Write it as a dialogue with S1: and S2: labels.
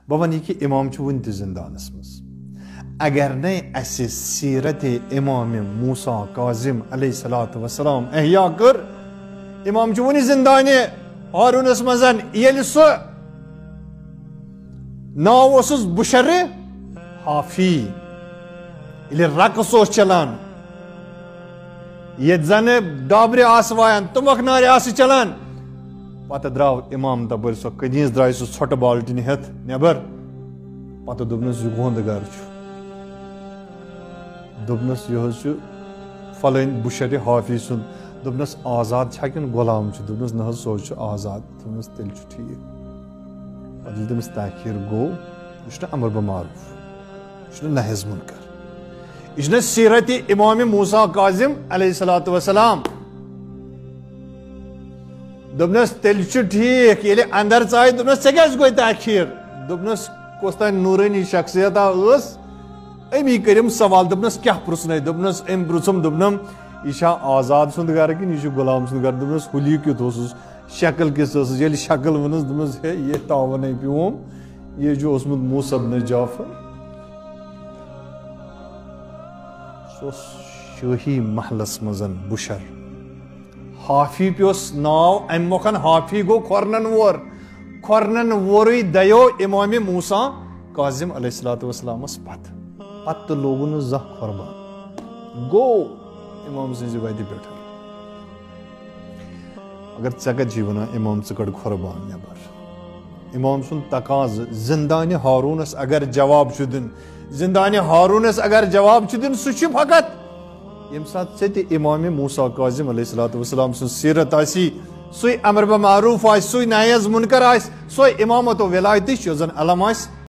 S1: بہ ون یہ کہ امام ون تہ زندانس مز اگر نئے اسہ سیرت امام موسیٰ کاظم علیہ الصلوۃ والسلام احیا کر امام ون زندان ہارونس مزن یل سہ ناو اوسس بشر حافی یل رقص اوس چلان یت زن ڈابر آس وایان تمبک نار آس چلان پتہ درٛاو امام تپٲرۍ سۄ کنیٖز درٛاے سُہ ژھۄٹہٕ بالٹیٖن ہٮ۪تھ نٮ۪بر پتہٕ دوٚپنس یہِ گۄنٛد گر چھُ دوٚپنس یہِ حظ چھُ فلٲنۍ بُشرِ حافی سُنٛد دوٚپنس آزاد چھا کِنہٕ غلام چھُ دوٚپنس نہ حظ سُہ حظ چھُ آزاد دوٚپنس تیٚلہِ چھُ ٹھیٖک پتہٕ ییٚلہِ تٔمِس تاخیٖر گوٚو یہِ چھُنہ امر بمعروف یہِ چھُنہ نہی عنل منکر یہ چھُنہ سیرت امام موسیٰ کاظم علیہ الصلوۃ والسلام دوٚپنس تیٚلہِ چھُ ٹھیٖک ییٚلہِ اندر ژاے دوٚپنس ژےٚ کیٛازِ گوٚے تاخیٖر دوٚپنس کۄس تانۍ نوٗرٲنی شخصیتا ٲس أمی کٔرِم سوال دوٚپنس کیٛاہ پرٛژھنَے دوٚپنس أمۍ پرٛژھُم دوٚپنم یہِ چھا آزاد سُنٛد گرٕ کِنہٕ یہِ چھُ غلام سُنٛد گرٕ دوٚپنس ہُلی کیُتھ اوسُس شکل کِژھ ٲسٕس ییٚلہِ شکل ووٚنُس دوٚپنس ہے یہ تاونے پیوم یہ چھُ اوسمُت موسیٰ بن جعفر سُہ اوس شٲہی محلس منٛز بُشر حافی پیوس ناو امہِ مۄکھن حافی گوٚو کھۄرنن وورٕے دیو امام موسیٰ کاظم علیہ الصلوۃ والسلامس پتہٕ تہِ لوگُن نہٕ زانٛہہ قۄربان گوٚو امام سٕنٛزِ وتہِ پٮ۪ٹھ اگر ژےٚ کتہِ چھُے ونان امام ژٕ کڑ قۄربان نٮ۪بر امام سُنٛد تقاضہٕ زندانہِ ہارونس اگر جواب چھُ دیُن زندانہِ ہارونس اگر جواب چھُ دیُن سُہ چھُ فقط ییٚمہِ ساتہٕ ژےٚ تہِ امام موسیٰ کاظم علیہ الصلوۃ والسلام سٕنٛز سیرت آسی سُے امر بمعروف آسہِ سُے نہی عنل منکر آسہِ سۄے امامت و ولایتٕچ یۄس زن علم آسہِ